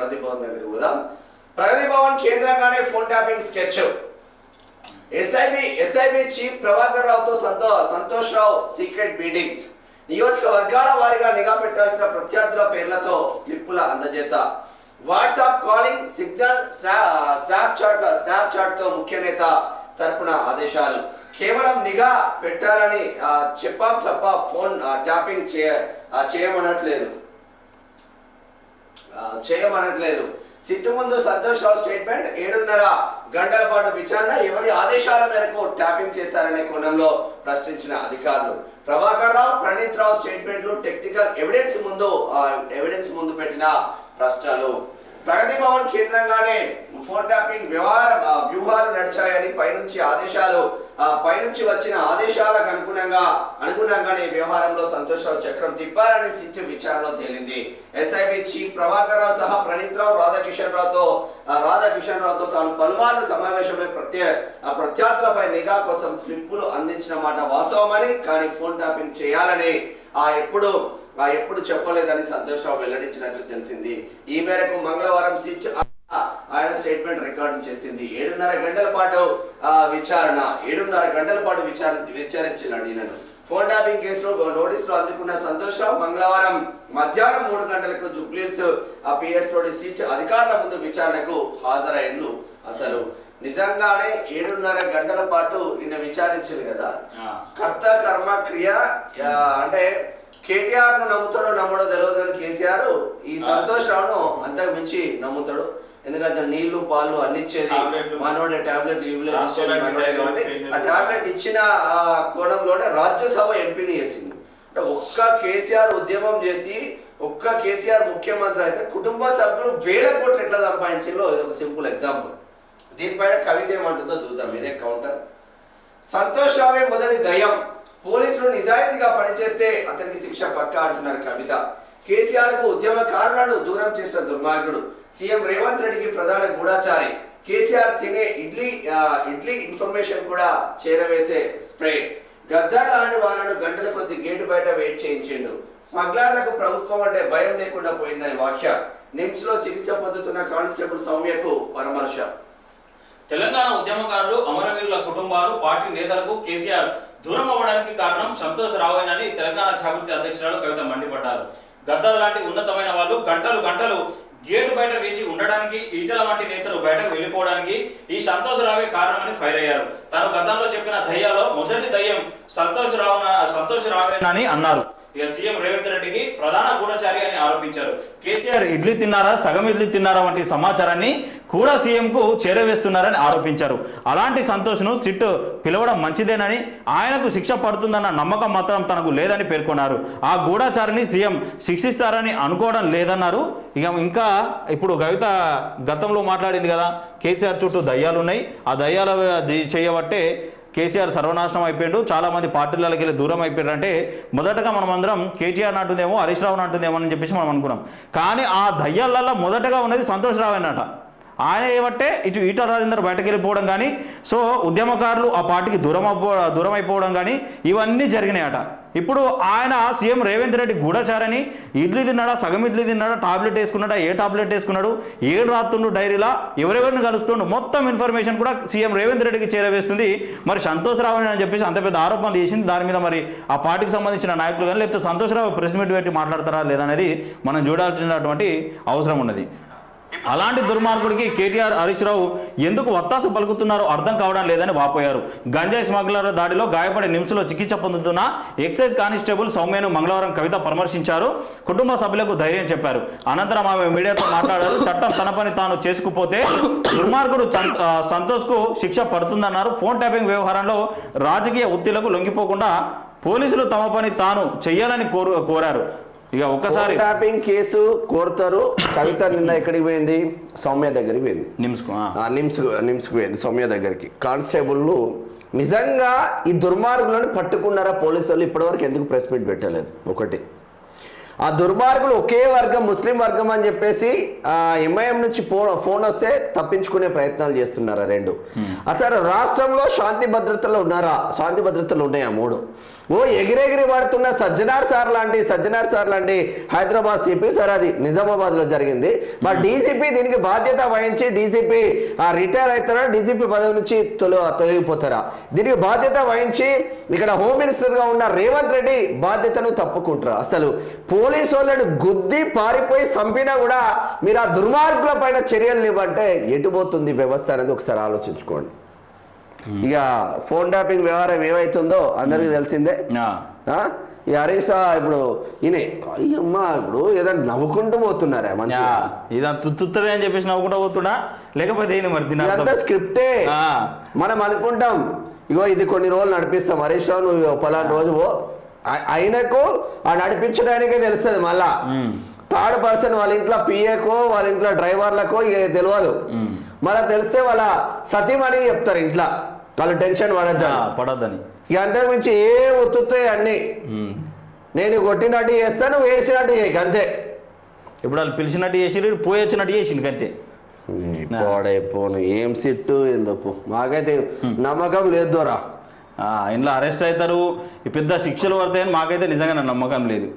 ప్రగతి భవన్ దగ్గరికి పోదాం. ప్రగతి భవన్ కేంద్రంగానే phone tapping sketch. SIB chief Prabhakar రావుతో సంతోష్ రావు సీక్రెట్ మీటింగ్స్. నియోజకవర్గాల వారీగా నిఘా పెట్టాల్సిన ప్రత్యర్థుల పేర్లతో స్లిప్పుల అందజేత. వాట్సాప్ కాలింగ్, సిగ్నల్, స్నాప్చాట్ తో ముఖ్య నేత తరపున ఆదేశాలు. కేవలం నిఘా పెట్టాలని చెప్పాం తప్ప ఫోన్ ట్యాపింగ్ చేయమనట్లేదు. సిట్టు ముందు సంతోష్ రావు స్టేట్మెంట్. 7.5 గంటల పాటు విచారణ. ఎవరి ఆదేశాల మేరకు ట్యాపింగ్ చేశారనే కోణంలో ప్రశ్నించిన అధికారులు. ప్రభాకర్ రావు, ప్రణీత్ రావు స్టేట్మెంట్లు, టెక్నికల్ ఎవిడెన్స్ ముందు పెట్టిన ప్రశ్నలు. ప్రగతి భవన్ కేంద్రంగానే ఫోన్ ట్యాపింగ్ వ్యూహాలు నడిచాయని పైనుంచి వచ్చిన ఆదేశాలకు అనుగుణంగానే వ్యవహారంలో సంతోష్ రావు చక్రం తిప్పారని సిట్ విచారణలో తేలింది. ఎస్ఐబి చీఫ్ ప్రభాకర్ రావు సహా ప్రణీత్ రావు, రాధాకిషన్ రావుతో తాను పలుమార్లు సమావేశమై ప్రత్యర్థులపై నిఘా కోసం స్లిప్పులు అందించిన మాట వాస్తవమని, కానీ ఫోన్ ట్యాపింగ్ చేయాలని ఎప్పుడు చెప్పలేదని సంతోష్ రావు వెల్లడించినట్లు తెలిసింది. ఈ మేరకు మంగళవారం సిట్ ఆయన స్టేట్మెంట్ రికార్డు చేసింది. 7.5 గంటల పాటు విచారించినాడు ఈయనను. ఫోన్ ట్యాపింగ్ కేసులో నోటీసులు అందుకున్న సంతోష్ రావు మంగళవారం మధ్యాహ్నం 3 గంటలకు జూబ్లీహిల్స్ పిఎస్ రోడ్ సిట్ అధికారుల ముందు విచారణకు హాజరైండ్లు. అసలు నిజంగానే 7.5 గంటల పాటు ఈయన విచారించింది కదా. కర్త కర్మ క్రియ అంటే కేటీఆర్ ను నమ్ముతాడో నమ్మడో తెలియదు కానీ కేసీఆర్ ఈ సంతోష్ రావును అంతకు మించి నమ్ముతాడు. ఎందుకంటే నీళ్లు పాలు అన్ని ఇచ్చేది మనోడే, టాబ్లెట్ ఇచ్చేది మనోడే. కాబట్టి ఆ టాబ్లెట్ ఇచ్చిన కోణంలోనే రాజ్యసభ ఎంపీని చేసింది. అంటే ఒక్క కేసీఆర్ ఉద్యమం చేసి ఒక్క కేసీఆర్ ముఖ్యమంత్రి అయితే కుటుంబ సభ్యులు 1000 కోట్లు ఎట్లా సంపాదించిందో ఇది ఒక సింపుల్ ఎగ్జాంపుల్. దీనిపైన కవిత ఏమంటుందో చూద్దాం. ఇదే కౌంటర్. సంతోష్ రావే మొదటి దయ్యం. పోలీసులు నిజాయితీగా పనిచేస్తే అతనికి శిక్ష పక్కా అంటున్నారు కవిత. కేసీఆర్ కు ఉద్యమకారులను దూరం చేసిన దుర్మార్గుడు. సీఎం రేవంత్ రెడ్డికి ప్రధాన గూఢచారి. కేసీఆర్ తినే ఇడ్లీ ఇన్ఫర్మేషన్ కూడా చేరవేసే స్ప్రే. గద్దర్ లాంటి వాళ్ళను గంటల కొద్ది గేటు బయట వెయిట్ చేయించిండు. స్మగ్లర్లకు ప్రభుత్వం అంటే భయం లేకుండా పోయిందని వ్యాఖ్య. నిమ్స్ లో చికిత్స పొందుతున్న కానిస్టేబుల్ సౌమ్యకు పరామర్శ. తెలంగాణ ఉద్యమకారులు, అమరవీరుల కుటుంబాలు, పార్టీ నేతలకు కేసీఆర్ దూరం అవ్వడానికి కారణం సంతోష్ రావేనని తెలంగాణ జాగృతి అధ్యక్షురాలు కవిత మండిపడ్డారు. గద్దర్ లాంటి ఉన్నతమైన వాళ్ళు గంటలు గేటు బయట వేచి ఉండడానికి, ఈటల వంటి నేతలు బయటకు వెళ్ళిపోవడానికి ఈ సంతోష్ రావే కారణమని ఫైర్ అయ్యారు. తాను గతంలో చెప్పిన దయ్యాలో మొదటి దయ్యం సంతోష్ రావేనని అన్నారు. ఇక సీఎం రేవంత్ రెడ్డికి ప్రధాన గూఢచారి అని ఆరోపించారు. కేసీఆర్ ఇడ్లీ తిన్నారా, సగం ఇడ్లీ తిన్నారా వంటి సమాచారాన్ని కూడా సీఎం కు చేరవేస్తున్నారని ఆరోపించారు. అలాంటి సంతోష్ను సిట్ పిలవడం మంచిదేనని, ఆయనకు శిక్ష పడుతుందన్న నమ్మకం మాత్రం తనకు లేదని పేర్కొన్నారు. ఆ గూఢచారిని సీఎం శిక్షిస్తారని అనుకోవడం లేదన్నారు. ఇంకా ఇప్పుడు కవిత గతంలో మాట్లాడింది కదా, కేసీఆర్ చుట్టూ దయ్యాలు ఉన్నాయి, ఆ దయ్యాల చేయబట్టే కేసీఆర్ సర్వనాశనం అయిపోయాడు, చాలామంది పార్టీలకి వెళ్ళి దూరం అయిపోయారు. అంటే మొదటగా మనం అందరం కేటీఆర్ అంటుందేమో, హరీష్ రావు అంటుందేమో అని చెప్పేసి మనం అనుకున్నాం. కానీ ఆ దయ్యాలలో మొదటగా ఉన్నది సంతోష్ రావేనట. ఆయన ఏమంటే ఇటు ఈటల రాజేందర్ బయటకు వెళ్ళిపోవడం కానీ, సో ఉద్యమకారులు ఆ పార్టీకి దూరం అయిపోవడం కానీ ఇవన్నీ జరిగినాయట. ఇప్పుడు ఆయన సీఎం రేవంత్ రెడ్డి గూఢచారని, ఇడ్లీ తిన్నాడా, సగం ఇడ్లీ తిన్నాడా, టాబ్లెట్ వేసుకున్నాడా, ఏ టాబ్లెట్ వేసుకున్నాడు, ఏడు రాత్రుండు డైరీలా ఎవరెవరిని కలుస్తుండు మొత్తం ఇన్ఫర్మేషన్ కూడా సీఎం రేవంత్ రెడ్డికి చేరవేస్తుంది. మరి సంతోష్ రావు అని చెప్పేసి అంత పెద్ద ఆరోపణలు చేసింది. దాని మీద మరి ఆ పార్టీకి సంబంధించిన నాయకులు కానీ లేకపోతే సంతోష్ రావు ప్రెస్ మీట్ పెట్టి మాట్లాడతారా లేదనేది మనం చూడాల్సినటువంటి అవసరం ఉన్నది. అలాంటి దుర్మార్గుడికి కేటీఆర్, హరీష్ రావు ఎందుకు వత్తాసు పలుకుతున్నారో అర్థం కావడం లేదని వాపోయారు. గంజాయి స్మగ్లర్ దాడిలో గాయపడి నిమ్స్లో చికిత్స పొందుతున్న ఎక్సైజ్ కానిస్టేబుల్ సౌమ్యను మంగళవారం కవిత పరామర్శించారు. కుటుంబ సభ్యులకు ధైర్యం చెప్పారు. అనంతరం ఆమె మీడియాతో మాట్లాడారు. చట్టం తన పని తాను చేసుకుపోతే దుర్మార్గుడు సంతోష్కు శిక్ష పడుతుందన్నారు. ఫోన్ ట్యాపింగ్ వ్యవహారంలో రాజకీయ ఒత్తిళ్లకు లొంగిపోకుండా పోలీసులు తమ పని తాను చెయ్యాలని కోరారు. ఇక ఒక్కసారి ట్యాపింగ్ కేసు కోరుతారు. కవిత నిన్న ఎక్కడికి పోయింది? సౌమ్య దగ్గరికి పోయింది. నిమ్స్కి పోయింది సౌమ్య దగ్గరికి. కానిస్టేబుల్లు నిజంగా ఈ దుర్మార్గులను పట్టుకున్నారా పోలీసులు? ఇప్పటివరకు ఎందుకు ప్రెస్ మీట్ పెట్టలేదు? ఒకటి. ఆ దుర్మార్గులు ఒకే వర్గం, ముస్లిం వర్గం అని చెప్పేసి ఎంఐఎం నుంచి ఫోన్ వస్తే తప్పించుకునే ప్రయత్నాలు చేస్తున్నారు రెండు. అసలు రాష్ట్రంలో శాంతి భద్రతలు ఉన్నారా? శాంతి భద్రతలు ఉన్నాయా? 3. ఎగిరెగిరి పడుతున్న సజ్జనార్ సార్ లాంటి హైదరాబాద్ సిపి సార్, అది నిజామాబాద్ లో జరిగింది. మరి డీజీపీ దీనికి బాధ్యత వహించి డీజీపీ రిటైర్ అవుతారా? డీజీపీ పదవి నుంచి తొలగిపోతారా? దీనికి బాధ్యత వహించి ఇక్కడ హోమ్ మినిస్టర్ గా ఉన్న రేవంత్ రెడ్డి బాధ్యతను తప్పుకుంటారా? అసలు పోలీసు వాళ్ళని గుద్ది పారిపోయి చంపినా కూడా మీరు ఆ దుర్మార్గుల పైన చర్యలు ఇవ్వంటే ఎటుపోతుంది వ్యవస్థ అనేది ఒకసారి ఆలోచించుకోండి. ఇక ఫోన్ ట్యాపింగ్ వ్యవహారం ఏమైతుందో అందరికీ తెలిసిందే. ఈ హరీష్ ఇప్పుడు ఈయన అయ్యమ్మా ఇప్పుడు ఏదైనా నవ్వుకుంటూ పోతున్నారా? మంచిగా తుత్తుతుంది అని చెప్పేసి నవ్వుకుంటూ పోతున్నా, లేకపోతే ఇదంతా స్క్రిప్టే. మనం అనుకుంటాం ఇగో ఇది కొన్ని రోజులు నడిపిస్తాం, హరీష్ రావు నువ్వు పలానా రోజు ఆయనకు ఆ నడిపించడానికే తెలుస్తుంది. మళ్ళా థర్డ్ పర్సన్ వాళ్ళ ఇంట్లో పిఏకో వాళ్ళ ఇంట్లో డ్రైవర్లకో తెలియదు. మళ్ళీ తెలిస్తే వాళ్ళ సతీమణి చెప్తారు ఇంట్లో, వాళ్ళు టెన్షన్ పడద్దని. ఇక అంతకు మించి ఏ ఒత్తుతాయి అన్ని. నేను కొట్టినట్టు చేస్తా, నువ్వు ఏడ్చినట్టు చేయకు అంతే. ఇప్పుడు వాళ్ళు పిలిచినట్టు చేసి పోయొచ్చినట్టు చేసిండు అంతే. పోను ఏం సిట్టు ఎందుకు మాకైతే నమ్మకం లేదు దూరా. ఇంట్లో అరెస్ట్ అవుతారు, పెద్ద శిక్షలు పడతాయని మాకైతే నిజంగా నమ్మకం లేదు.